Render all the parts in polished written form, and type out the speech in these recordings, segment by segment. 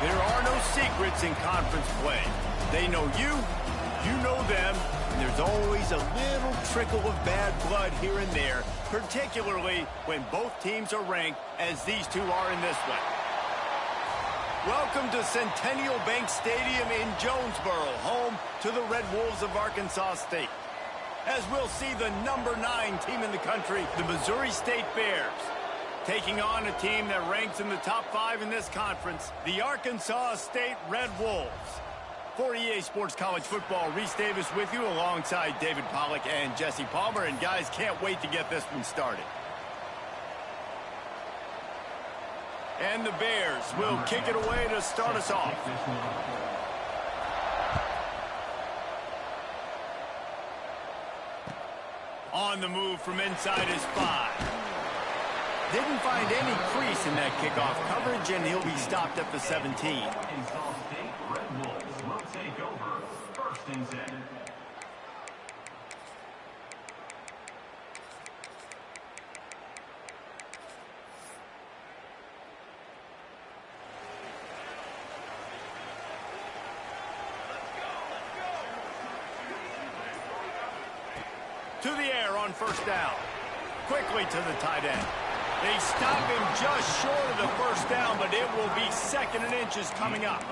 There are no secrets in conference play. They know you, you know them, and there's always a little trickle of bad blood here and there, particularly when both teams are ranked as these two are in this one. Welcome to Centennial Bank Stadium in Jonesboro, home to the Red Wolves of Arkansas State. As we'll see the number 9 team in the country, the Missouri State Bears, taking on a team that ranks in the top 5 in this conference, the Arkansas State Red Wolves. For EA Sports College Football, Reese Davis with you alongside David Pollack and Jesse Palmer. And guys, can't wait to get this one started. And the Bears will kick it away to start us off. On the move from inside his 5. Didn't find any crease in that kickoff coverage, and he'll be stopped at the 17. To the air on first down. Quickly to the tight end. They stop him just short of the first down, but it will be 2nd and inches coming up.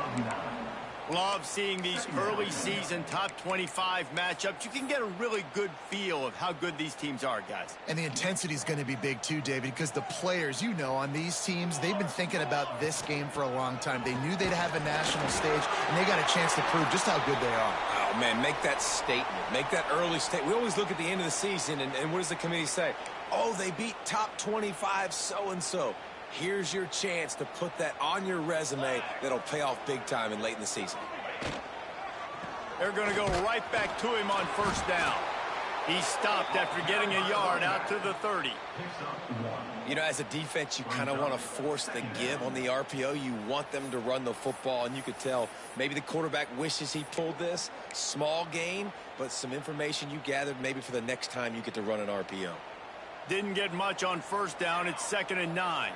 Love seeing these early season top 25 matchups. You can get a really good feel of how good these teams are, guys. And the intensity is going to be big too, David, because the players, you know, on these teams, they've been thinking about this game for a long time. They knew they'd have a national stage, and they got a chance to prove just how good they are. Oh, man, make that statement. Make that early statement. We always look at the end of the season, and what does the committee say? Oh, they beat top 25 so-and-so. Here's your chance to put that on your resume that'll pay off big time and late in the season. They're going to go right back to him on first down. He stopped after getting a yard out to the 30. You know, as a defense, you kind of want to force the give on the RPO. You want them to run the football, and you could tell maybe the quarterback wishes he pulled this. Small gain, but some information you gathered maybe for the next time you get to run an RPO. Didn't get much on first down. It's 2nd and 9.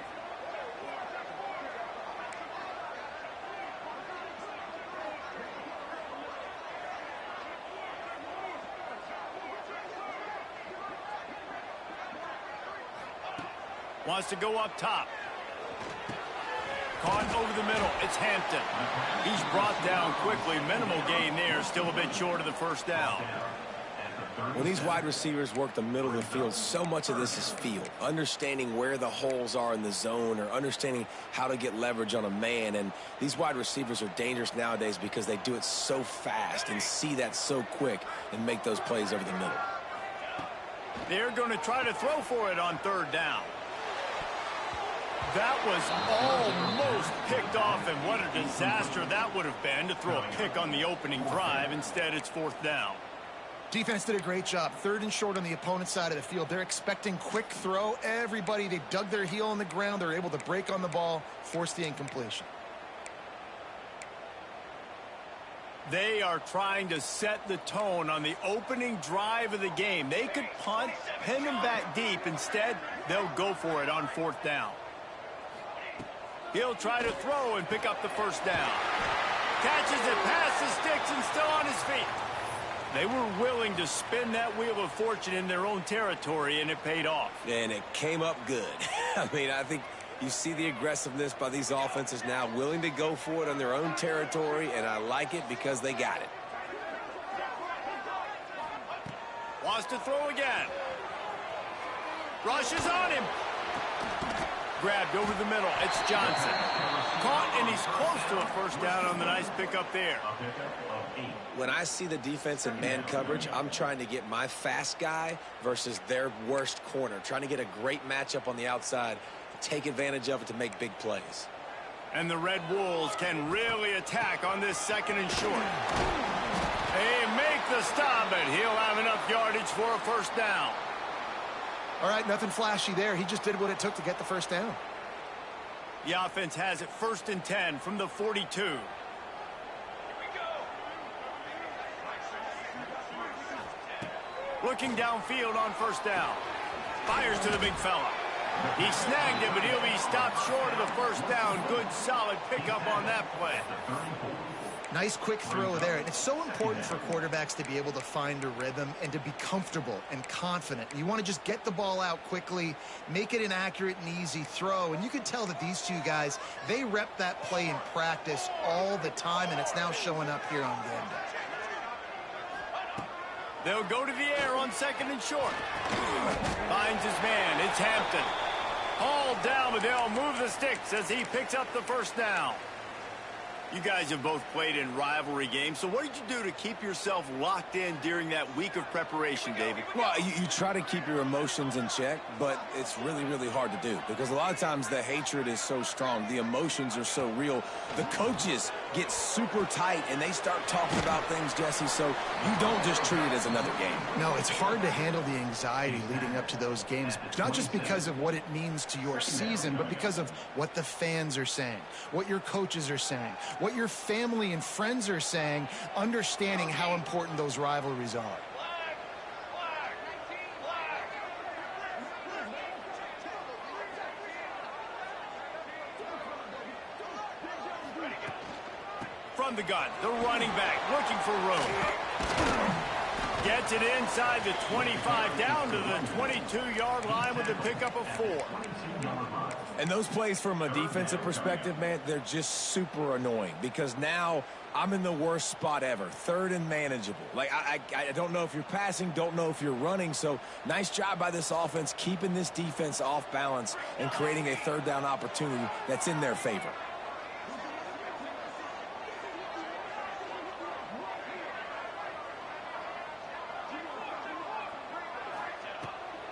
Wants to go up top. Caught over the middle. It's Hampton. He's brought down quickly. Minimal gain there. Still a bit short of the first down. When these wide receivers work the middle of the field, so much of this is feel. Understanding where the holes are in the zone, or understanding how to get leverage on a man. And these wide receivers are dangerous nowadays because they do it so fast and see that so quick and make those plays over the middle. They're going to try to throw for it on third down. That was almost picked off, and what a disaster that would have been to throw a pick on the opening drive. Instead, it's fourth down. Defense did a great job. 3rd and short on the opponent's side of the field. They're expecting quick throw. Everybody, they dug their heel on the ground. They're able to break on the ball, force the incompletion. They are trying to set the tone on the opening drive of the game. They could punt, pin them back deep. Instead, they'll go for it on fourth down. He'll try to throw and pick up the first down. Catches it past the sticks and still on his feet. They were willing to spin that wheel of fortune in their own territory, and it paid off. And it came up good. I mean, I think you see the aggressiveness by these offenses now, willing to go for it on their own territory, and I like it because they got it. Wants to throw again. Rushes on him. Grabbed over the middle. It's Johnson. Caught, and he's close to a first down on the nice pickup there. When I see the defense in man coverage, I'm trying to get my fast guy versus their worst corner. Trying to get a great matchup on the outside, take advantage of it to make big plays. And the Red Wolves can really attack on this second and short. They make the stop, and he'll have enough yardage for a first down. All right, nothing flashy there. He just did what it took to get the first down. The offense has it 1st and 10 from the 42. Looking downfield on first down. Fires to the big fella. He snagged it, but he'll be stopped short of the first down. Good, solid pickup on that play. Nice quick throw there. And it's so important for quarterbacks to be able to find a rhythm and to be comfortable and confident. You want to just get the ball out quickly, make it an accurate and easy throw. And you can tell that these two guys, they rep that play in practice all the time, and it's now showing up here on game day. They'll go to the air on 2nd and short. Finds his man. It's Hampton. Hauled down, but they'll move the sticks as he picks up the first down. You guys have both played in rivalry games, so what did you do to keep yourself locked in during that week of preparation, David? Well, you try to keep your emotions in check, but it's really, really hard to do because a lot of times the hatred is so strong. The emotions are so real. The coaches get super tight, and they start talking about things, Jesse, so you don't just treat it as another game. No, it's hard to handle the anxiety leading up to those games, not just because of what it means to your season, but because of what the fans are saying, what your coaches are saying, what your family and friends are saying, understanding how important those rivalries are. From the gun, the running back looking for room. Gets it inside the 25, down to the 22-yard line with a pickup of 4. And those plays from a defensive perspective, man, they're just super annoying because now I'm in the worst spot ever, 3rd and manageable. Like, I don't know if you're passing, don't know if you're running, so nice job by this offense keeping this defense off balance and creating a 3rd down opportunity that's in their favor.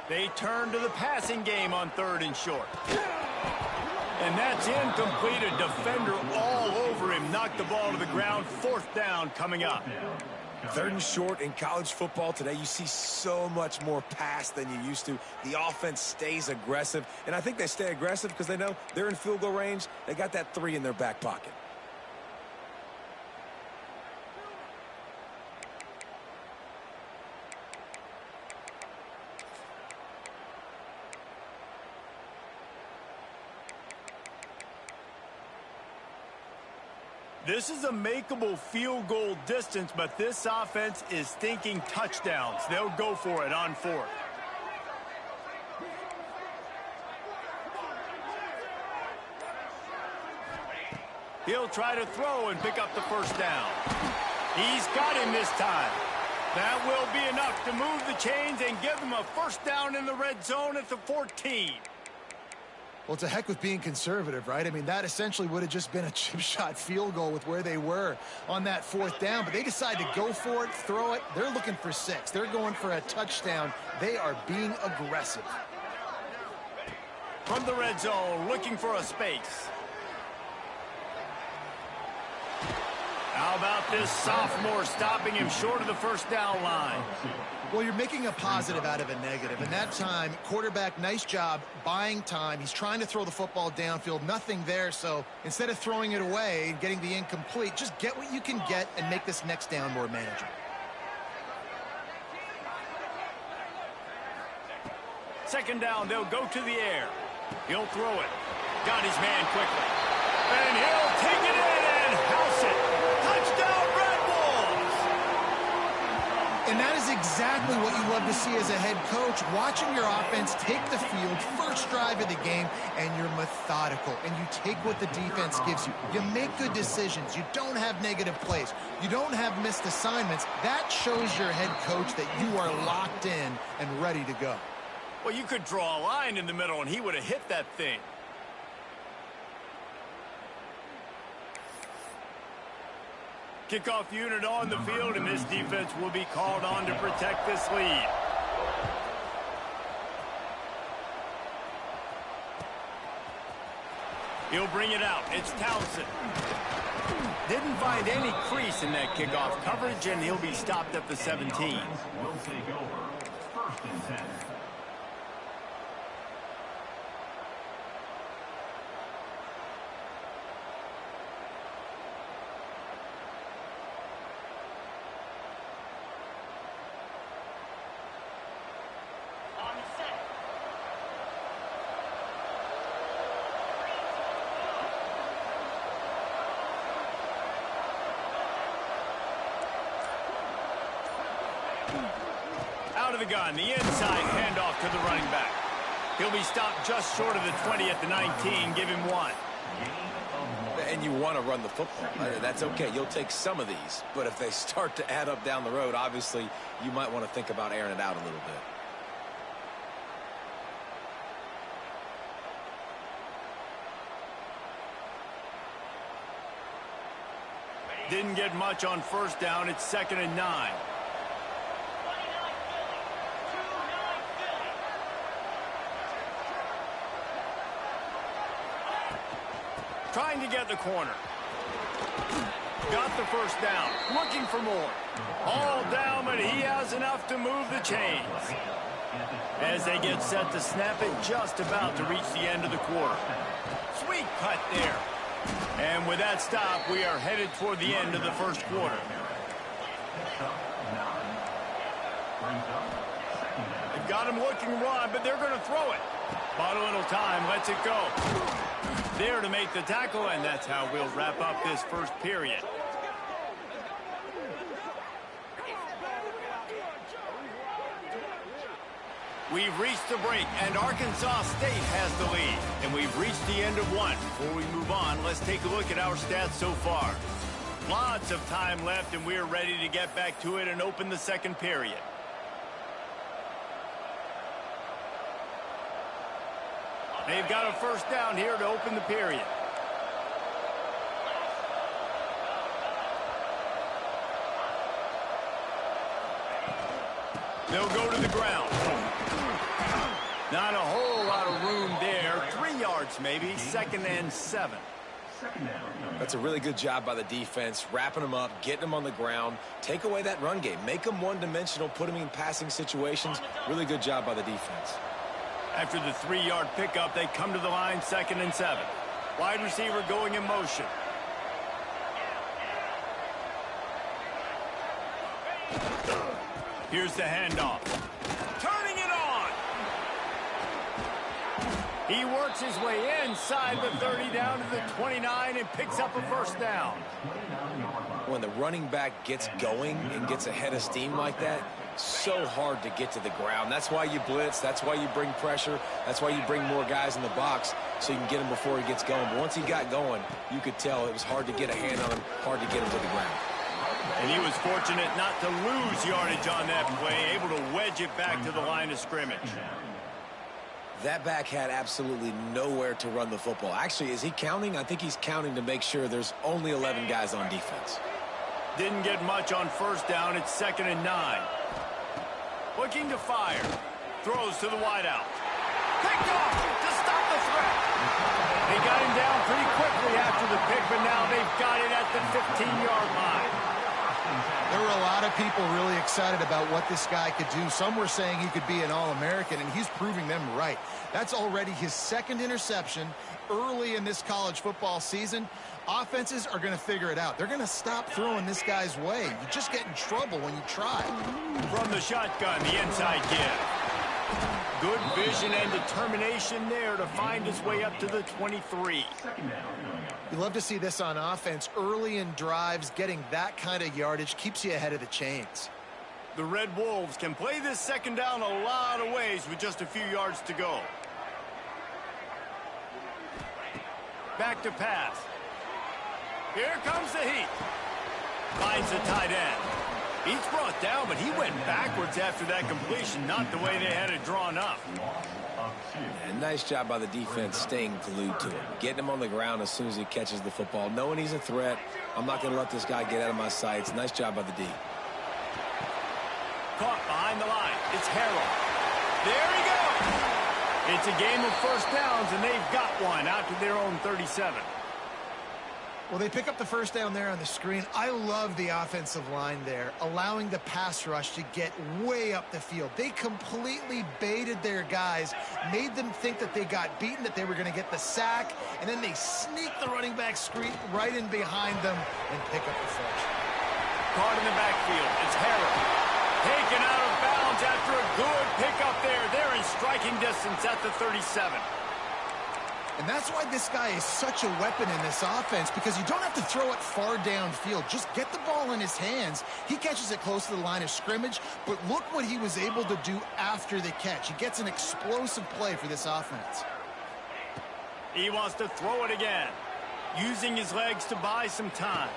They turn to the passing game on 3rd and short. And that's incomplete. A defender all over him. Knocked the ball to the ground. 4th down coming up. 3rd and short in college football today. You see so much more pass than you used to. The offense stays aggressive. And I think they stay aggressive because they know they're in field goal range. They got that 3 in their back pocket. This is a makeable field goal distance, but this offense is thinking touchdowns. They'll go for it on 4th. He'll try to throw and pick up the first down. He's got him this time. That will be enough to move the chains and give them a first down in the red zone at the 14. Well, to heck with being conservative, right? I mean, that essentially would have just been a chip shot field goal with where they were on that 4th down. But they decide to go for it, throw it. They're looking for 6. They're going for a touchdown. They are being aggressive. From the red zone, looking for a space. How about this sophomore stopping him short of the first down line? Well, you're making a positive out of a negative. And that time, quarterback, nice job buying time. He's trying to throw the football downfield. Nothing there. So instead of throwing it away and getting the incomplete, just get what you can get and make this next down more manageable. 2nd down, they'll go to the air. He'll throw it. Got his man quickly. And he'll take it in and house it. Touchdown, Red Wolves! And that is exactly what you love to see as a head coach, watching your offense take the field, first drive of the game, and you're methodical, and you take what the defense gives you. You make good decisions. You don't have negative plays. You don't have missed assignments. That shows your head coach that you are locked in and ready to go. Well, you could draw a line in the middle, and he would have hit that thing. Kickoff unit on the field, and this defense will be called on to protect this lead. He'll bring it out. It's Townsend. Didn't find any crease in that kickoff coverage, and he'll be stopped at the 17. Will take over. First and 10. Out of the gun, the inside handoff to the running back. He'll be stopped just short of the 20 at the 19. Give him 1. And you want to run the football. That's okay. You'll take some of these. But if they start to add up down the road, obviously, you might want to think about airing it out a little bit. Didn't get much on first down. It's 2nd and 9. Trying to get the corner. Got the first down. Looking for more. All down, but he has enough to move the chains. As they get set to snap it, just about to reach the end of the quarter. Sweet cut there. And with that stop, we are headed toward the end of the first quarter. They've got him looking run, but they're going to throw it. Bought a little time, lets it go. There to make the tackle, and that's how we'll wrap up this first period. We've reached the break, and Arkansas State has the lead. And we've reached the end of one. Before we move on, let's take a look at our stats so far. Lots of time left, and we're ready to get back to it and open the second period. They've got a first down here to open the period. They'll go to the ground. Not a whole lot of room there. 3 yards maybe. 2nd and 7. That's a really good job by the defense, wrapping them up, getting them on the ground. Take away that run game. Make them one-dimensional, put them in passing situations. Really good job by the defense. After the 3-yard pickup, they come to the line, 2nd and 7. Wide receiver going in motion. Here's the handoff. Turning it on. He works his way inside the 30 down to the 29 and picks up a first down. When the running back gets going and gets ahead of steam like that, so hard to get to the ground. That's why you blitz. That's why you bring pressure. That's why you bring more guys in the box so you can get him before he gets going. But once he got going, you could tell it was hard to get a hand on him, hard to get him to the ground. And he was fortunate not to lose yardage on that play, able to wedge it back to the line of scrimmage. That back had absolutely nowhere to run the football. Actually, is he counting? I think he's counting to make sure there's only 11 guys on defense. Didn't get much on first down. It's 2nd and 9. Looking to fire. Throws to the wideout. Picked off to stop the threat. They got him down pretty quickly after the pick, but now they've got it at the 15-yard line. There were a lot of people really excited about what this guy could do. Some were saying he could be an All-American, and he's proving them right. That's already his 2nd interception early in this college football season. Offenses are going to figure it out. They're going to stop throwing this guy's way. You just get in trouble when you try. From the shotgun, the inside give. Good vision and determination there to find his way up to the 23. You love to see this on offense. Early in drives, getting that kind of yardage keeps you ahead of the chains. The Red Wolves can play this second down a lot of ways with just a few yards to go. Back to pass. Here comes the heat. Finds the tight end. He's brought down, but he went backwards after that completion, not the way they had it drawn up. And nice job by the defense staying glued to him, getting him on the ground as soon as he catches the football, knowing he's a threat. I'm not going to let this guy get out of my sights. Nice job by the D. Caught behind the line. It's Harrell. There he goes. It's a game of first downs, and they've got one out to their own 37. Well, they pick up the first down there on the screen. I love the offensive line there, allowing the pass rush to get way up the field. They completely baited their guys, made them think that they got beaten, that they were going to get the sack, and then they sneak the running back screen right in behind them and pick up the first. Caught in the backfield. It's Harrell. Taken out of bounds after a good pickup there. They're in striking distance at the 37. And that's why this guy is such a weapon in this offense, because you don't have to throw it far downfield. Just get the ball in his hands. He catches it close to the line of scrimmage, but look what he was able to do after the catch. He gets an explosive play for this offense. He wants to throw it again, using his legs to buy some time.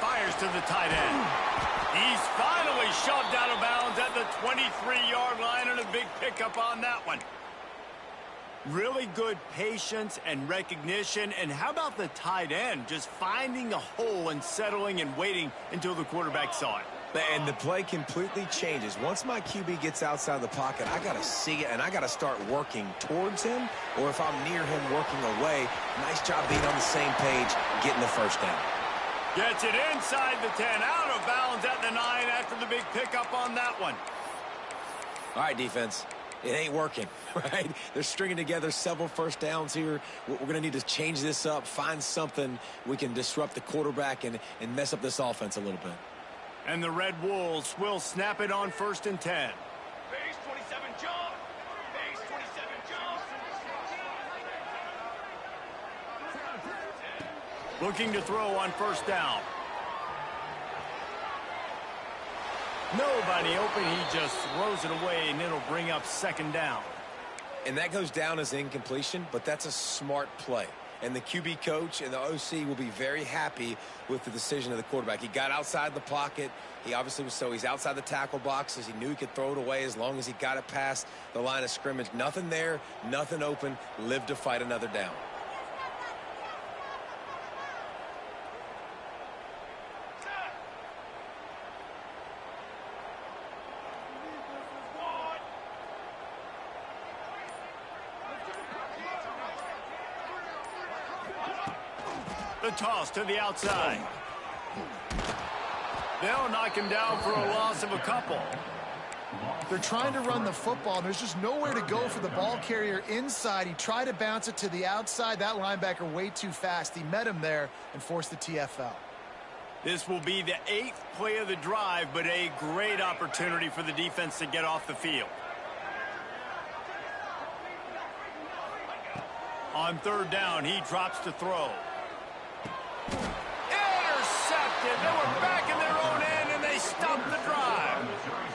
Fires to the tight end. He's finally shoved out of bounds at the 23-yard line, and a big pickup on that one. Really good patience and recognition. And how about the tight end just finding a hole and settling and waiting until the quarterback saw it? And the play completely changes. Once my QB gets outside the pocket, I got to see it, and I got to start working towards him, or if I'm near him, working away. Nice job being on the same page, getting the first down. Gets it inside the 10, out of bounds at the 9 after the big pickup on that one. All right, defense. It ain't working, right? They're stringing together several first downs here. We're going to need to change this up, find something we can disrupt the quarterback and mess up this offense a little bit. And the Red Wolves will snap it on 1st and 10. Base 27, jump! Base 27, jump! Looking to throw on 1st down. Nobody open. He just throws it away, and it'll bring up 2nd down. And that goes down as incompletion, but that's a smart play. And the QB coach and the OC will be very happy with the decision of the quarterback. He got outside the pocket. He obviously was, so he's outside the tackle boxes. He knew he could throw it away as long as he got it past the line of scrimmage. Nothing there, nothing open. Live to fight another down. The toss to the outside. They'll knock him down for a loss of a couple. They're trying to run the football. There's just nowhere to go for the ball carrier inside. He tried to bounce it to the outside. That linebacker way too fast. He met him there and forced the TFL. This will be the 8th play of the drive, but a great opportunity for the defense to get off the field. On 3rd down, he drops to throw. Intercepted. They were back in their own end, and they stopped the drive.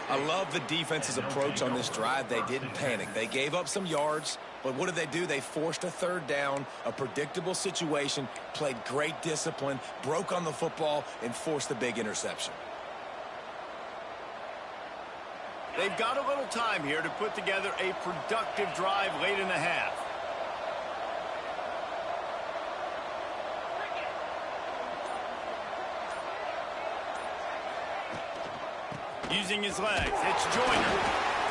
I love the defense's approach on this drive. They didn't panic. They gave up some yards, but what did they do? They forced a 3rd down, a predictable situation, played great discipline, broke on the football, and forced the big interception. They've got a little time here to put together a productive drive late in the half. Using his legs, it's Joyner.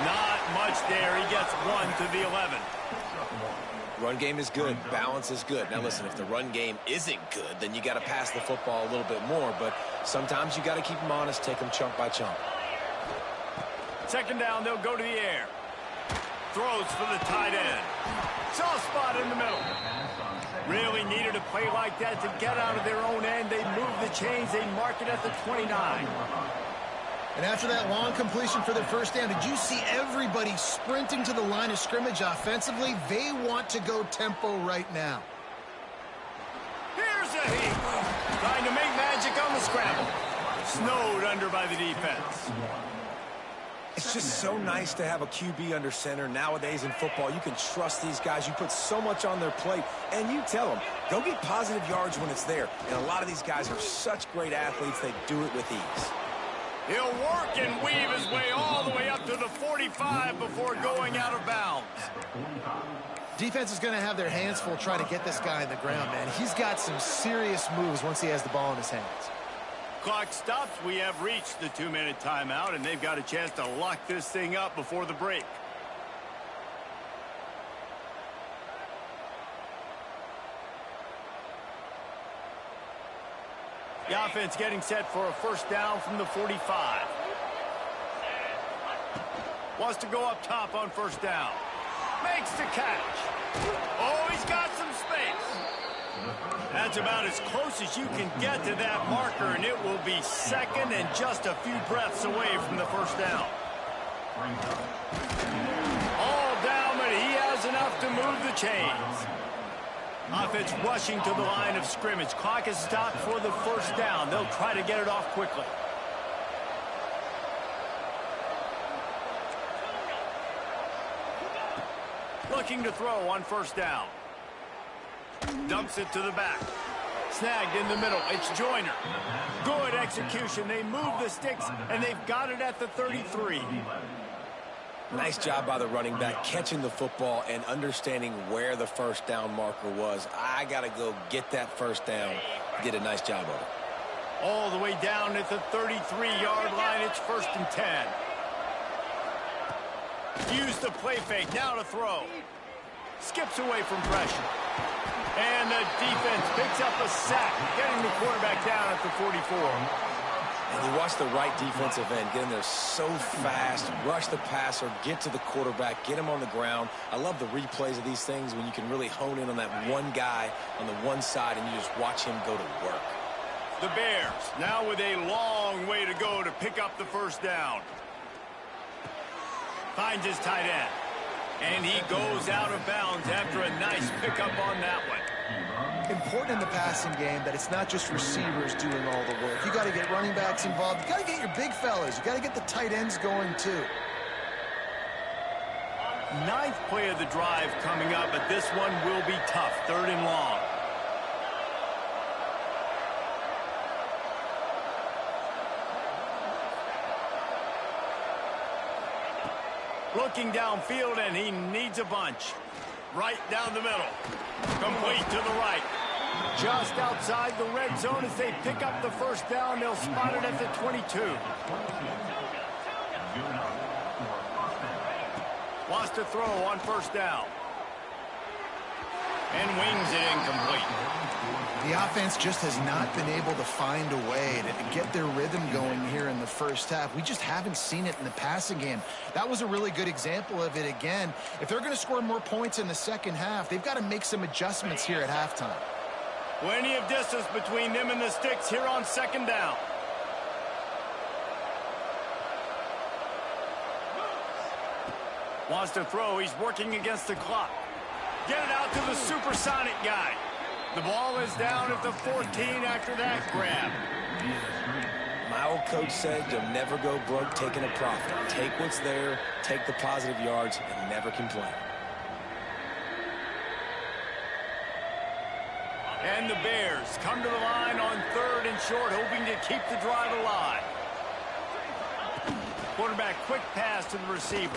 Not much there. He gets 1 to the 11. Run game is good. Balance is good. Now, listen, if the run game isn't good, then you got to pass the football a little bit more. But sometimes you got to keep them honest, take them chunk by chunk. 2nd down, they'll go to the air. Throws for the tight end. Soft spot in the middle. Really needed a play like that to get out of their own end. They move the chains. They mark it at the 29. And after that long completion for their 1st down, did you see everybody sprinting to the line of scrimmage offensively? They want to go tempo right now. Here's a heat. Trying to make magic on the scramble. Snowed under by the defense. It's just so nice to have a QB under center. Nowadays in football, you can trust these guys. You put so much on their plate, and you tell them, go get positive yards when it's there. And a lot of these guys are such great athletes, they do it with ease. He'll work and weave his way all the way up to the 45 before going out of bounds. Defense is going to have their hands full trying to get this guy on the ground, man. He's got some serious moves once he has the ball in his hands. Clock stops. We have reached the 2-minute timeout, and they've got a chance to lock this thing up before the break. The offense getting set for a first down from the 45. Wants to go up top on first down. Makes the catch. Oh, he's got some space. That's about as close as you can get to that marker, and it will be second and just a few breaths away from the first down. All down, but he has enough to move the chains. Offense rushing to the line of scrimmage. Clock is stopped for the first down. They'll try to get it off quickly. Looking to throw on first down. Dumps it to the back. Snagged in the middle. It's Joyner. Good execution. They move the sticks, and they've got it at the 33. Nice job by the running back, catching the football and understanding where the first down marker was. I got to go get that first down. Did a nice job of it. All the way down at the 33-yard line. It's first and 10. Use the play fake. Now to throw. Skips away from pressure. And the defense picks up a sack, getting the quarterback down at the 44. And you watch the right defensive end get in there so fast, rush the passer, get to the quarterback, get him on the ground. I love the replays of these things when you can really hone in on that one guy on the one side and you just watch him go to work. The Bears now with a long way to go to pick up the first down. Finds his tight end. And he goes out of bounds after a nice pickup on that one. Important in the passing game that it's not just receivers doing all the work. You got to get running backs involved. You got to get your big fellas. You got to get the tight ends going too. Ninth play of the drive coming up, but this one will be tough. Third and long. Looking downfield, and he needs a bunch. Right down the middle. Complete to the right. Just outside the red zone as they pick up the first down. They'll spot it at the 22. Wants to throw on first down. And wings it incomplete. The offense just has not been able to find a way to get their rhythm going here in the first half. We just haven't seen it in the passing game. That was a really good example of it again. If they're going to score more points in the second half, they've got to make some adjustments here at halftime. Plenty of distance between them and the sticks here on second down. Wants to throw. He's working against the clock. Get it out to the supersonic guy. The ball is down at the 14 after that grab. My old coach said you'll never go broke taking a profit. Take what's there, take the positive yards, and never complain. And the Bears come to the line on third and short, hoping to keep the drive alive. Quarterback quick pass to the receiver.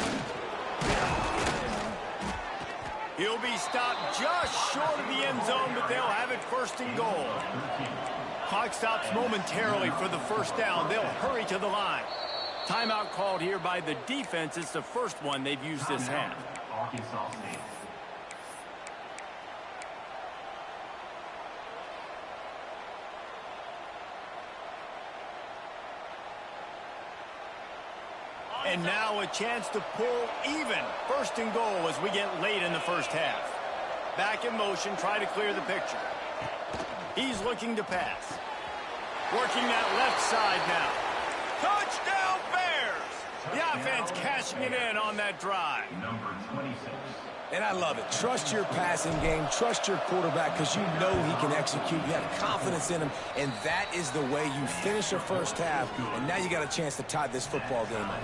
He'll be stopped just short of the end zone, but they'll have it first and goal. Clock stops momentarily for the first down. They'll hurry to the line. Timeout called here by the defense. It's the first one they've used this half. And now a chance to pull even. First and goal as we get late in the first half. Back in motion, try to clear the picture. He's looking to pass. Working that left side now. Touchdown Bears! The offense cashing it in on that drive. Number 26. And I love it. Trust your passing game. Trust your quarterback because you know he can execute. You have confidence in him, and that is the way you finish your first half, and now you got a chance to tie this football game up.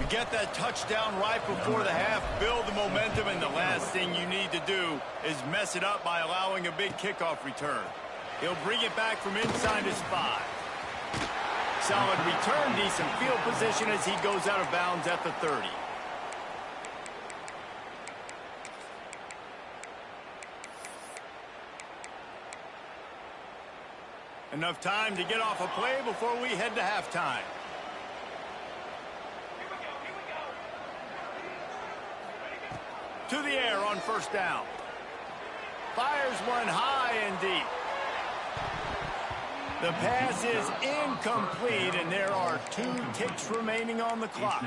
You get that touchdown right before the half, build the momentum, and the last thing you need to do is mess it up by allowing a big kickoff return. He'll bring it back from inside his 5. Solid return, decent field position as he goes out of bounds at the 30. Enough time to get off a play before we head to halftime. To the air on first down. Fires one high and deep. The pass is incomplete, and there are 2 ticks remaining on the clock.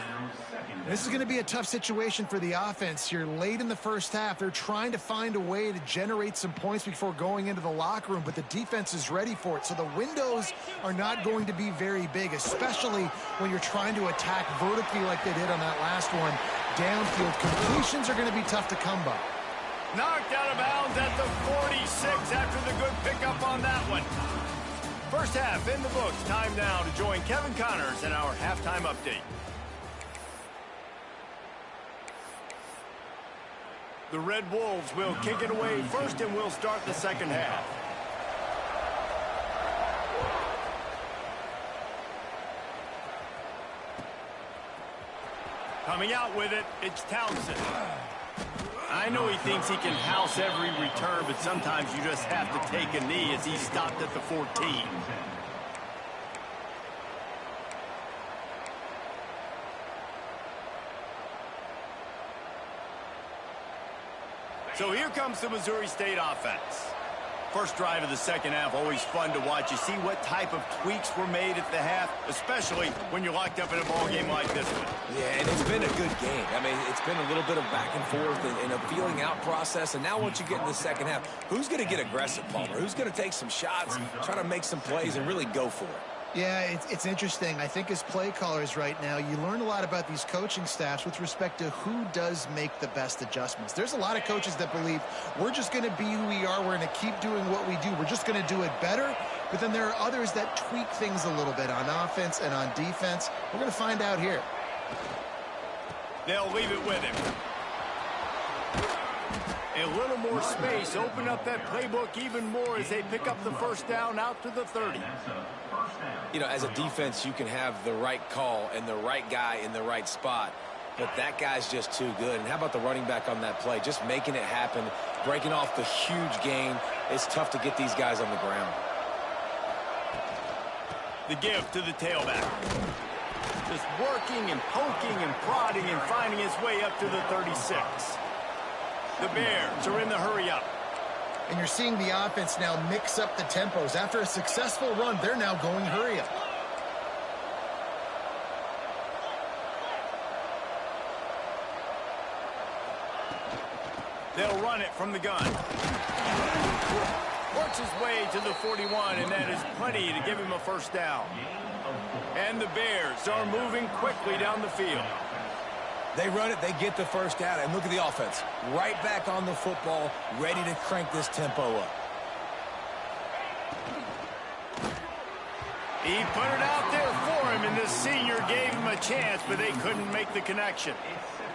This is going to be a tough situation for the offense here. Late in the first half, they're trying to find a way to generate some points before going into the locker room, but the defense is ready for it. So the windows are not going to be very big, especially when you're trying to attack vertically like they did on that last one. Downfield completions are going to be tough to come by. Knocked out of bounds at the 46 after the good pickup on that one. First half in the books. Time now to join Kevin Connors in our halftime update. The Red Wolves will kick it away first, and we'll start the second half. Coming out with it, it's Townsend. I know he thinks he can house every return, but sometimes you just have to take a knee as he stopped at the 14. So here comes the Missouri State offense. First drive of the second half, always fun to watch. You see what type of tweaks were made at the half, especially when you're locked up in a ball game like this one. Yeah, and it's been a good game. I mean, it's been a little bit of back and forth and a feeling out process. And now once you get in the second half, who's going to get aggressive, Palmer? Who's going to take some shots, try to make some plays, and really go for it? Yeah, it's interesting. I think as play callers right now, you learn a lot about these coaching staffs with respect to who does make the best adjustments. There's a lot of coaches that believe we're just going to be who we are. We're going to keep doing what we do. We're just going to do it better. But then there are others that tweak things a little bit on offense and on defense. We're going to find out here. They'll leave it with him. A little more space, open up that playbook even more as they pick up the first down out to the 30. You know, as a defense, you can have the right call and the right guy in the right spot, but that guy's just too good. And how about the running back on that play? Just making it happen, breaking off the huge gain. It's tough to get these guys on the ground. The give to the tailback. Just working and poking and prodding and finding his way up to the 36. The Bears are in the hurry-up. And you're seeing the offense now mix up the tempos. After a successful run, they're now going hurry-up. They'll run it from the gun. Works his way to the 41, and that is plenty to give him a first down. And the Bears are moving quickly down the field. They run it, they get the first down, and look at the offense. Right back on the football, ready to crank this tempo up. He put it out there for him, and the senior gave him a chance, but they couldn't make the connection.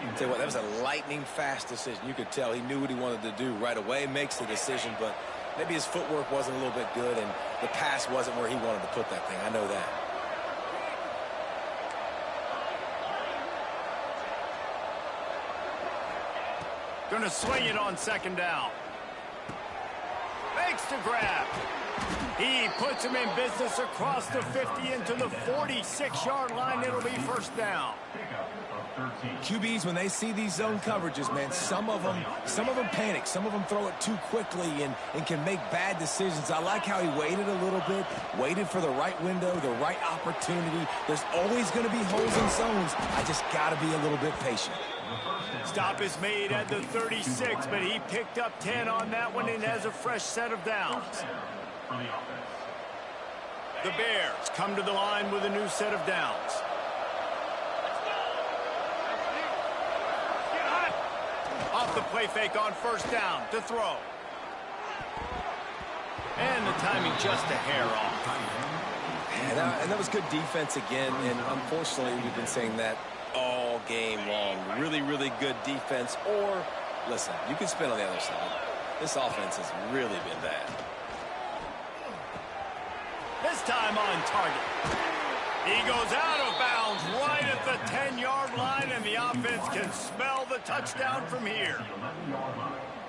I'll tell you what, that was a lightning-fast decision. You could tell he knew what he wanted to do right away, makes the decision, but maybe his footwork wasn't a little bit good, and the pass wasn't where he wanted to put that thing. I know that. Going to swing it on second down. Makes the grab. He puts him in business across the 50 into the 46-yard line. It'll be first down. QBs, when they see these zone coverages, man, some of them panic. Some of them throw it too quickly and can make bad decisions. I like how he waited a little bit, waited for the right window, the right opportunity. There's always going to be holes in zones. I just got to be a little bit patient. Stop is made at the 36, but he picked up 10 on that one and has a fresh set of downs. The Bears come to the line with a new set of downs. Off the play fake on first down to throw. And the timing just a hair off. And that was good defense again, and unfortunately we've been saying that all all game long. Really, really good defense. Or, listen, you can spin on the other side. This offense has really been bad. This time on target. He goes out of bounds right at the 10-yard line, and the offense can smell the touchdown from here.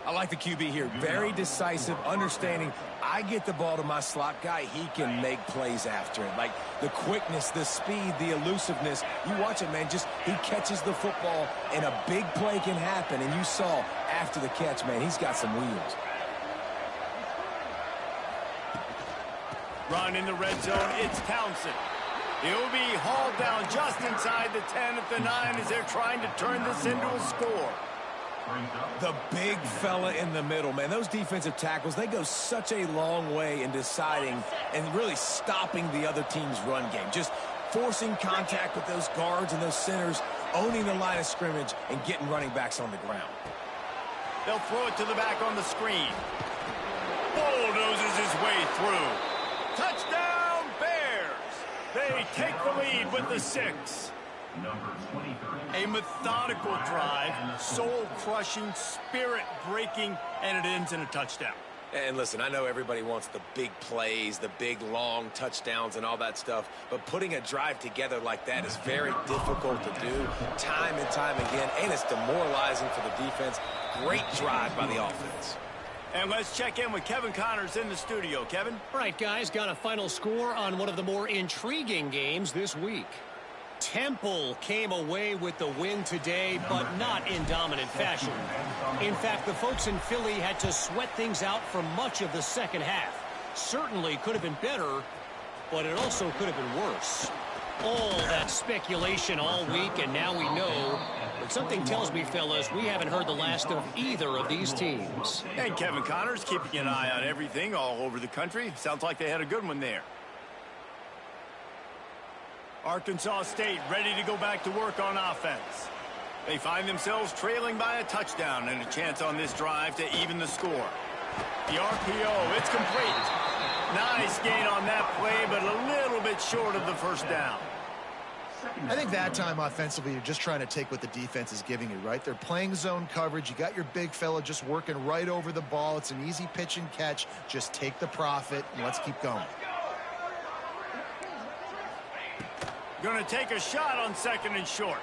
I like the QB here. Very decisive, understanding I get the ball to my slot guy, he can make plays after it. Like the quickness, the speed, the elusiveness. You watch it, man, just he catches the football and a big play can happen. And you saw after the catch, man, he's got some wheels. Run in the red zone, it's Townsend. He'll be hauled down just inside the 10 at the 9 as they're trying to turn this into a score. The big fella in the middle, man. Those defensive tackles, they go such a long way in deciding and really stopping the other team's run game. Just forcing contact with those guards and those centers, owning the line of scrimmage, and getting running backs on the ground. They'll throw it to the back on the screen. Bulldozes his way through. Touchdown, Bears! They take the lead with the 6. A methodical drive, soul-crushing, spirit-breaking, and it ends in a touchdown. And listen, I know everybody wants the big plays, the big, long touchdowns and all that stuff, but putting a drive together like that is very difficult to do time and time again, and it's demoralizing for the defense. Great drive by the offense. And let's check in with Kevin Connors in the studio. Kevin? All right, guys, got a final score on one of the more intriguing games this week. Temple came away with the win today, but not in dominant fashion. In fact, the folks in Philly had to sweat things out for much of the second half. Certainly could have been better, but it also could have been worse. All that speculation all week, and now we know. But something tells me, fellas, we haven't heard the last of either of these teams. And Kevin Connors keeping an eye on everything all over the country. Sounds like they had a good one there. Arkansas State ready to go back to work on offense. They find themselves trailing by a touchdown and a chance on this drive to even the score. The RPO, it's complete. Nice gain on that play, but a little bit short of the first down. I think that time offensively, you're just trying to take what the defense is giving you, right? They're playing zone coverage. You got your big fella just working right over the ball. It's an easy pitch and catch. Just take the profit, and let's keep going. Going to take a shot on 2nd and short.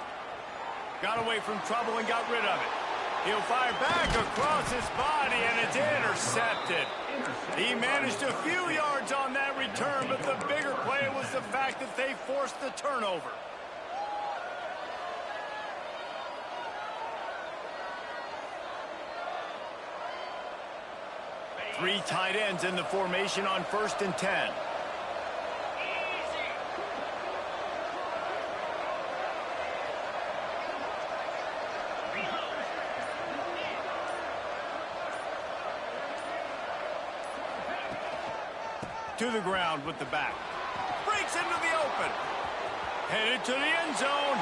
Got away from trouble and got rid of it. He'll fire back across his body, and it's intercepted. He managed a few yards on that return, but the bigger play was the fact that they forced the turnover. Three tight ends in the formation on 1st and 10. To the ground with the back. Breaks into the open. Headed to the end zone.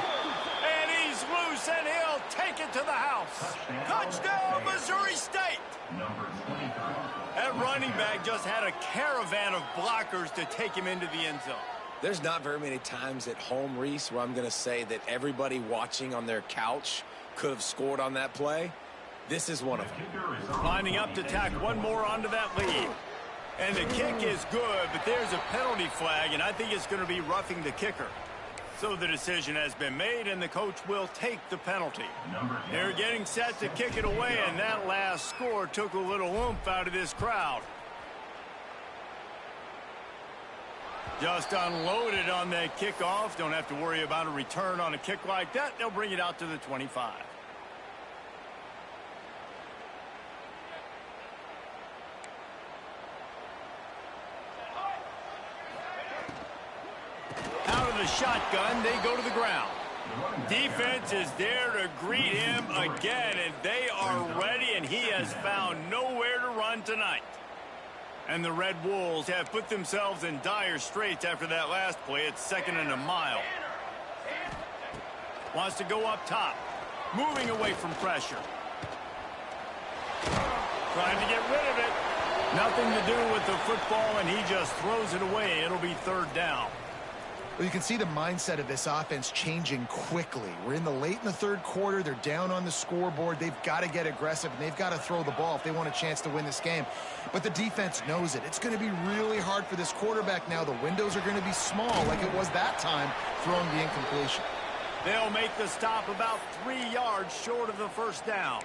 And he's loose, and he'll take it to the house. Touchdown, Missouri State. That running back just had a caravan of blockers to take him into the end zone. There's not very many times at home, Reese, where I'm going to say that everybody watching on their couch could have scored on that play. This is one of them. Lining up to tack one more onto that lead. And the kick is good, but there's a penalty flag, and I think it's going to be roughing the kicker. So the decision has been made, and the coach will take the penalty. They're getting set to kick it away, and that last score took a little oomph out of this crowd. Just unloaded on that kickoff. Don't have to worry about a return on a kick like that. They'll bring it out to the 25. The shotgun, they go to the ground. Defense is there to greet him again, and they are ready, and he has found nowhere to run tonight. And the Red Wolves have put themselves in dire straits after that last play. It's 2nd and a mile. Wants to go up top, moving away from pressure. Trying to get rid of it. Nothing to do with the football, and he just throws it away. It'll be 3rd down. Well, you can see the mindset of this offense changing quickly. We're in the third quarter. They're down on the scoreboard. They've got to get aggressive, and they've got to throw the ball if they want a chance to win this game. But the defense knows it. It's going to be really hard for this quarterback now. The windows are going to be small like it was that time throwing the incompletion. They'll make the stop about 3 yards short of the first down.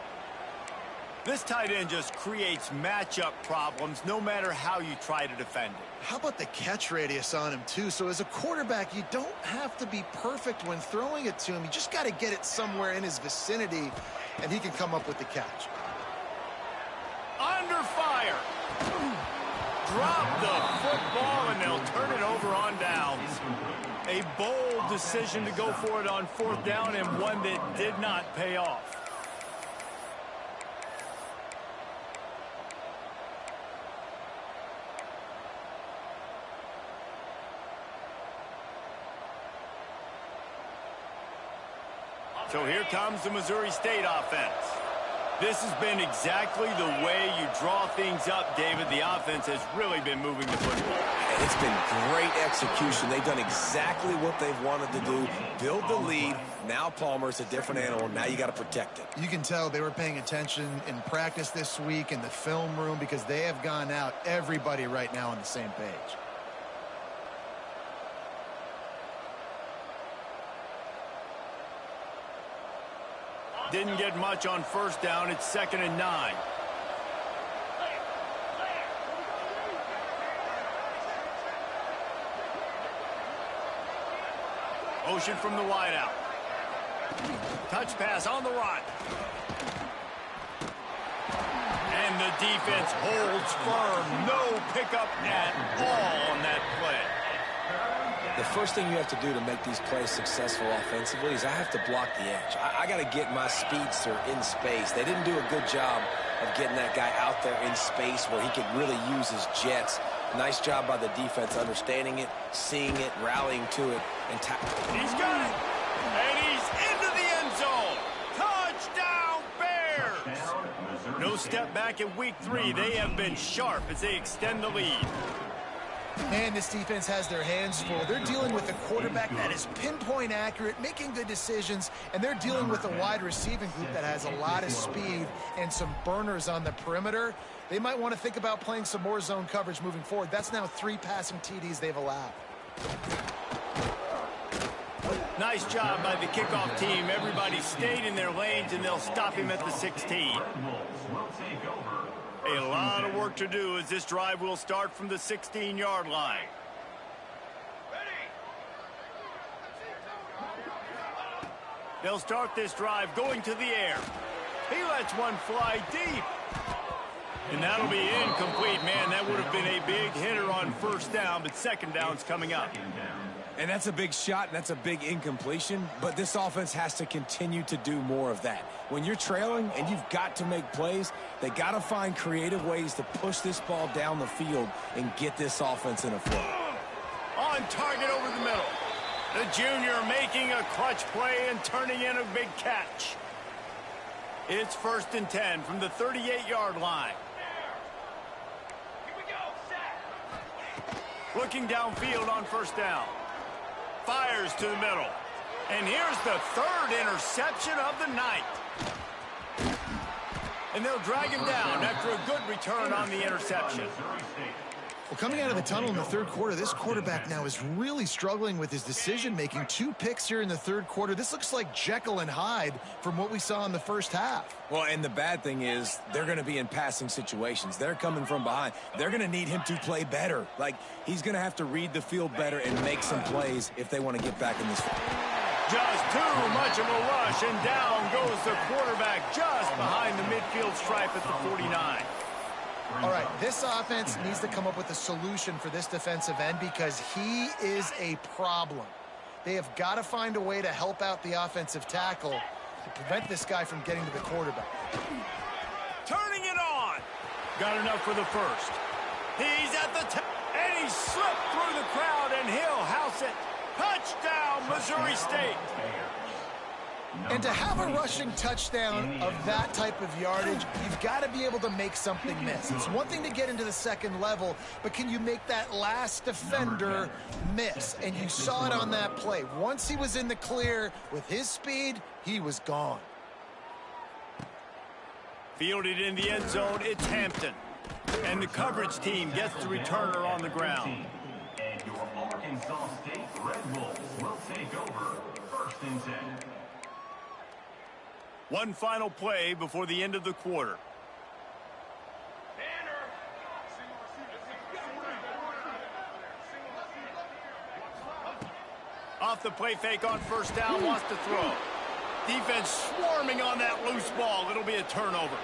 This tight end just creates matchup problems no matter how you try to defend it. How about the catch radius on him, too? So as a quarterback, you don't have to be perfect when throwing it to him. You just got to get it somewhere in his vicinity, and he can come up with the catch. Under fire. Drop the football, and they'll turn it over on downs. A bold decision to go for it on fourth down, and one that did not pay off. So here comes the Missouri State offense. This has been exactly the way you draw things up, David. The offense has really been moving the football. And it's been great execution. They've done exactly what they've wanted to do. Build the lead. Now Palmer's a different animal. Now you got to protect it. You can tell they were paying attention in practice this week in the film room because they have gone out, everybody right now on the same page. Didn't get much on first down. It's 2nd and 9. Motion from the wideout. Touch pass on the run. And the defense holds firm. No pickup at all on that play. The first thing you have to do to make these plays successful offensively is I have to block the edge. I got to get my speedster in space. They didn't do a good job of getting that guy out there in space where he could really use his jets. Nice job by the defense understanding it, seeing it, rallying to it, and he's got it, and he's into the end zone. Touchdown, Bears! No step back in week 3. They have been sharp as they extend the lead. Man, this defense has their hands full. They're dealing with a quarterback that is pinpoint accurate, making good decisions, and they're dealing with a wide receiving group that has a lot of speed and some burners on the perimeter. They might want to think about playing some more zone coverage moving forward. That's now 3 passing TDs they've allowed. Nice job by the kickoff team. Everybody stayed in their lanes, and they'll stop him at the 16. A lot of work to do as this drive will start from the 16-yard line. They'll start this drive going to the air. He lets one fly deep. And that'll be incomplete. Man, that would have been a big hitter on first down, but second down's coming up. And that's a big shot, and that's a big incompletion, but this offense has to continue to do more of that. When you're trailing and you've got to make plays, they got to find creative ways to push this ball down the field and get this offense in a flow. On target over the middle. The junior making a clutch play and turning in a big catch. It's 1st and 10 from the 38-yard line. Here we go, set. Looking downfield on first down. Fires to the middle. And here's the 3rd interception of the night. And they'll drag him down after a good return on the interception. Well, coming out of the tunnel in the 3rd quarter, this quarterback now is really struggling with his decision-making. 2 picks here in the 3rd quarter. This looks like Jekyll and Hyde from what we saw in the first half. Well, and the bad thing is they're going to be in passing situations. They're coming from behind. They're going to need him to play better. Like, he's going to have to read the field better and make some plays if they want to get back in this. Just too much of a rush, and down goes the quarterback just behind the midfield stripe at the 49. All right, this offense needs to come up with a solution for this defensive end because he is a problem. They have got to find a way to help out the offensive tackle to prevent this guy from getting to the quarterback. Turning it on. Got enough for the first. He's at the top, and he slipped through the crowd, and he'll house it. Touchdown, Missouri State. And to have a rushing touchdown of that type of yardage, you've got to be able to make something miss. It's one thing to get into the second level, but can you make that last defender miss? And you saw it on that play. Once he was in the clear with his speed, he was gone. Fielded in the end zone, it's Hampton. And the coverage team gets the returner on the ground. And your Arkansas State Red Wolves will take over 1st and 10. One final play before the end of the quarter. Off the play fake on 1st down, wants to throw. Defense swarming on that loose ball. It'll be a turnover.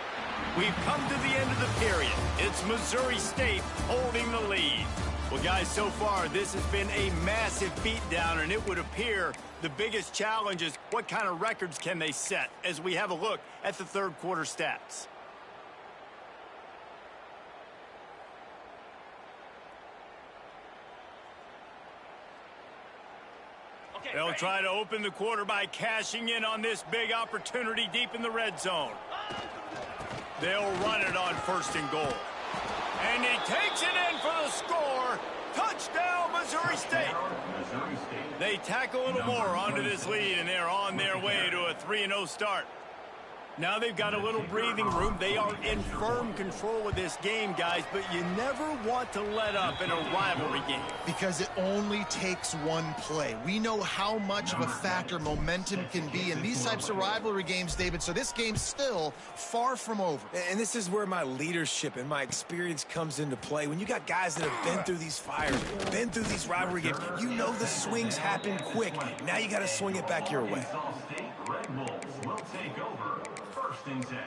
We've come to the end of the period. It's Missouri State holding the lead. Well, guys, so far, this has been a massive beatdown, and it would appear the biggest challenge is what kind of records can they set as we have a look at the third quarter stats. They'll try to open the quarter by cashing in on this big opportunity deep in the red zone. They'll run it on 1st and goal. And he takes it in for the score. Touchdown, Missouri State. They tack a little more onto this lead, and they're on their way to a 3-0 start. Now they've got a little breathing room. They are in firm control of this game, guys, but you never want to let up in a rivalry game. Because it only takes one play. We know how much of a factor momentum can be in these types of rivalry games, David, so this game's still far from over. And this is where my leadership and my experience comes into play. When you got guys that have been through these fires, been through these rivalry games, you know the swings happen quick. Now you got to swing it back your way. Arkansas State Red Wolves will take over 1st and 10.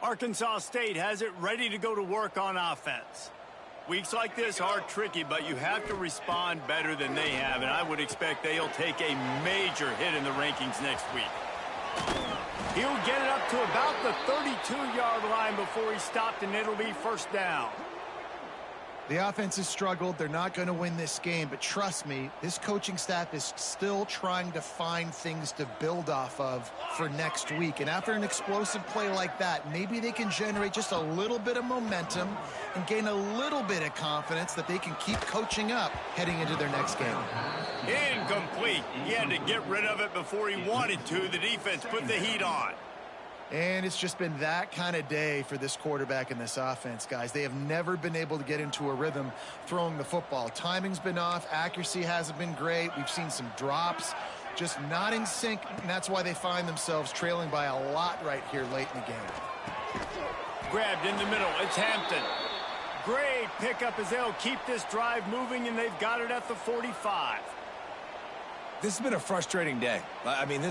Arkansas State has it ready to go to work on offense. Weeks like this are tricky, but you have to respond better than they have, and I would expect they'll take a major hit in the rankings next week. He'll get it up to about the 32-yard line before he stopped, and it'll be 1st down. The offense has struggled. They're not going to win this game, but trust me, this coaching staff is still trying to find things to build off of for next week. And after an explosive play like that, maybe they can generate just a little bit of momentum and gain a little bit of confidence that they can keep coaching up heading into their next game. Incomplete. He had to get rid of it before he wanted to. The defense put the heat on. And it's just been that kind of day for this quarterback and this offense, guys. They have never been able to get into a rhythm throwing the football. Timing's been off. Accuracy hasn't been great. We've seen some drops, just not in sync, and that's why they find themselves trailing by a lot right here late in the game. Grabbed in the middle. It's Hampton. Great pickup as they'll keep this drive moving, and they've got it at the 45. This has been a frustrating day. I mean,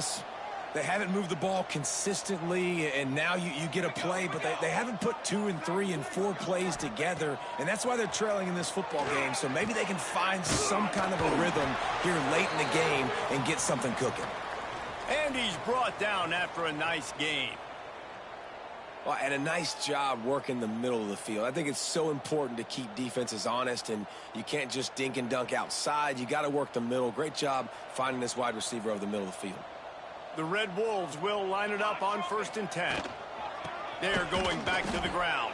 they haven't moved the ball consistently, and now you get a play, but they haven't put 2 and 3 and 4 plays together, and that's why they're trailing in this football game. So maybe they can find some kind of a rhythm here late in the game and get something cooking. And he's brought down after a nice game. Well, and a nice job working the middle of the field. I think it's so important to keep defenses honest, and you can't just dink and dunk outside. You got to work the middle. Great job finding this wide receiver over the middle of the field. The Red Wolves will line it up on 1st and 10. They're going back to the ground.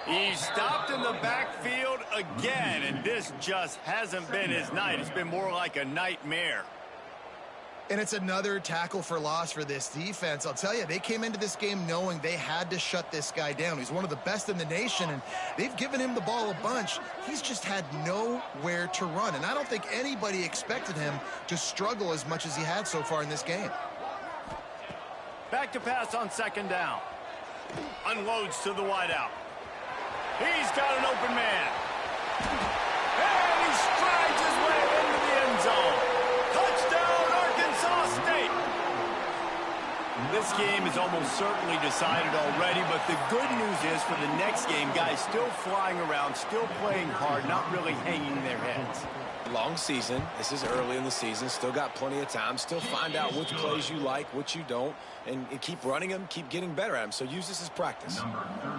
He's stopped in the backfield again, and this just hasn't been his night. It's been more like a nightmare. And it's another tackle for loss for this defense. I'll tell you, they came into this game knowing they had to shut this guy down. He's one of the best in the nation, and they've given him the ball a bunch. He's just had nowhere to run, and I don't think anybody expected him to struggle as much as he had so far in this game. Back to pass on 2nd down. Unloads to the wideout. He's got an open man. And he strides his way into the end zone. Touchdown, Arkansas State. This game is almost certainly decided already, but the good news is for the next game, guys still flying around, still playing hard, not really hanging their heads. Long season. This is early in the season. Still got plenty of time. Still find out which plays you like, which you don't, and keep running them, keep getting better at them. So use this as practice.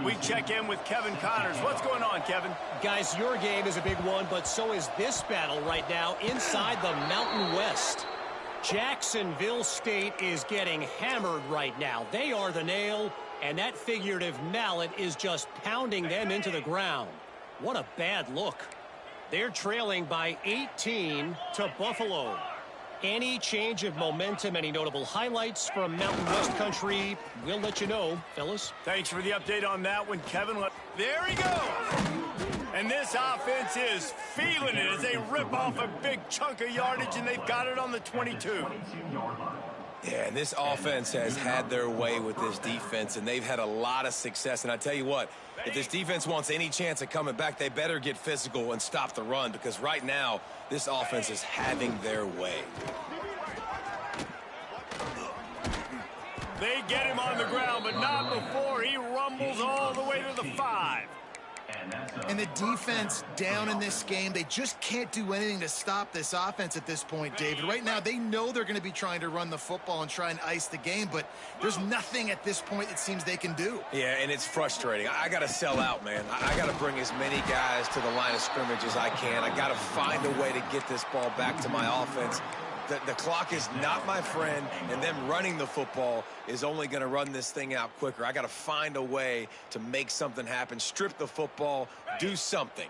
We check in with Kevin Connors. What's going on, Kevin? Guys, your game is a big one, but so is this battle right now inside the Mountain West. Jacksonville State is getting hammered right now. They are the nail, and that figurative mallet is just pounding them into the ground. What a bad look. They're trailing by 18 to Buffalo. Any change of momentum, any notable highlights from Mountain West Country, we'll let you know, fellas. Thanks for the update on that one, Kevin. There he goes. And this offense is feeling it as they rip off a big chunk of yardage, and they've got it on the 22. Yeah, and this offense has had their way with this defense, and they've had a lot of success. And I tell you what, if this defense wants any chance of coming back, they better get physical and stop the run, because right now, this offense is having their way. They get him on the ground, but not before he rumbles all the way to the 5. And the defense down in this game, they just can't do anything to stop this offense at this point, David. Right now, they know they're going to be trying to run the football and try and ice the game, but there's nothing at this point it seems they can do. Yeah, and it's frustrating. I got to sell out, man. I got to bring as many guys to the line of scrimmage as I can. I got to find a way to get this ball back to my offense. The clock is not my friend, and them running the football is only going to run this thing out quicker. I got to find a way to make something happen, strip the football, do something.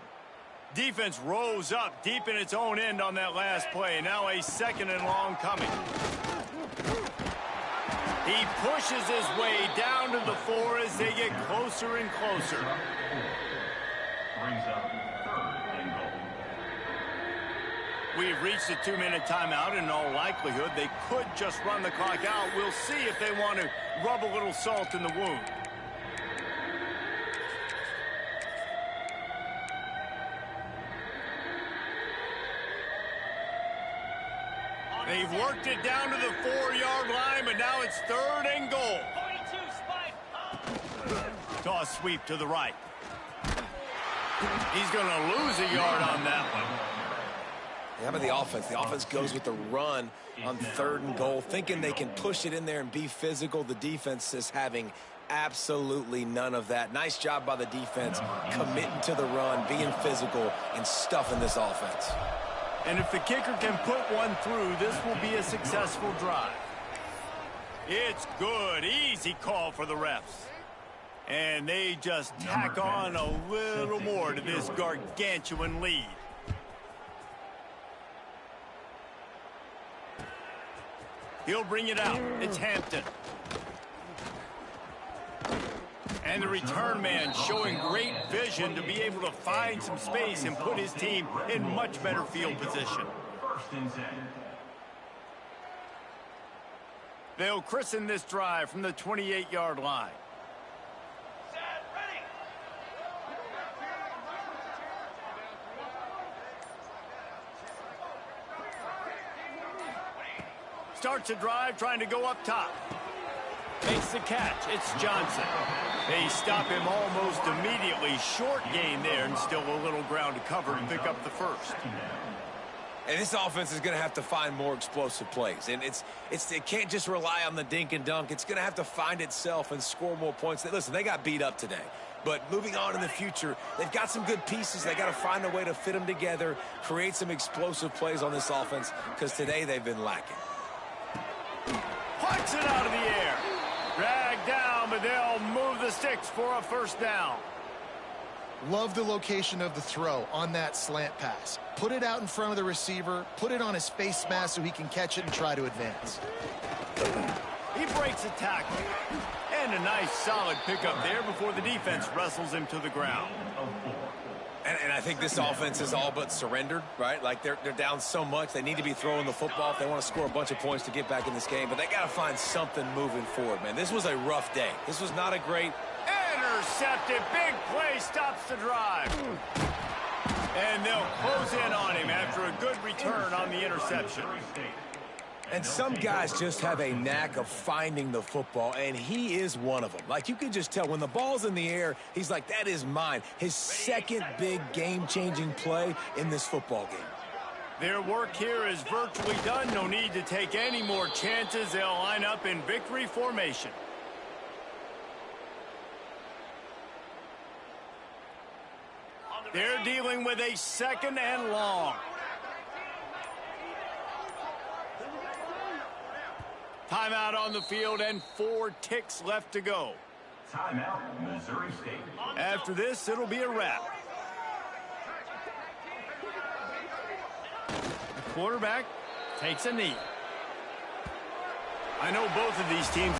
Defense rose up deep in its own end on that last play. Now a 2nd and long coming. He pushes his way down to the 4 as they get closer and closer. Brings up 3rd and goal. We've reached a 2-minute timeout. In all likelihood, they could just run the clock out. We'll see if they want to rub a little salt in the wound. They've worked it down to the 4-yard line, but now it's 3rd and goal. 42, spike. Toss sweep to the right. He's going to lose a yard on that one. How about the offense? The offense goes with the run on 3rd and goal, thinking they can push it in there and be physical. The defense is having absolutely none of that. Nice job by the defense, committing to the run, being physical, and stuffing this offense. And if the kicker can put one through, this will be a successful drive. It's good. Easy call for the refs. And they just tack on a little more to this gargantuan lead. He'll bring it out. It's Hampton. And the return man showing great vision to be able to find some space and put his team in much better field position. 1st and 10. They'll christen this drive from the 28-yard line. Set, ready. Starts a drive trying to go up top. Makes the catch. It's Johnson. They stop him almost immediately. Short gain there and still a little ground to cover to pick up the 1st. And this offense is going to have to find more explosive plays. And it can't just rely on the dink and dunk. It's going to have to find itself and score more points. Listen, they got beat up today. But moving on in the future, they've got some good pieces. They got to find a way to fit them together, create some explosive plays on this offense, because today they've been lacking. Punts it out of the air. Dragged down, but they'll move the sticks for a 1st down. Love the location of the throw on that slant pass. Put it out in front of the receiver, put it on his face mask so he can catch it and try to advance. He breaks a tackle. And a nice solid pickup there before the defense wrestles him to the ground. And I think this offense is all but surrendered, right? Like they're down so much, they need to be throwing the football if they want to score a bunch of points to get back in this game. But they got to find something moving forward, man. This was a rough day. This was not a great... Intercepted. Big play stops the drive. And they'll close in on him after a good return on the interception. And some guys just have a knack of finding the football, and he is one of them. Like, you can just tell when the ball's in the air, he's like, that is mine. His 2nd big game-changing play in this football game. Their work here is virtually done. No need to take any more chances. They'll line up in victory formation. They're dealing with a 2nd and long. Timeout on the field and 4 ticks left to go. Timeout, Missouri State. After this, it'll be a wrap. The quarterback takes a knee. I know both of these teams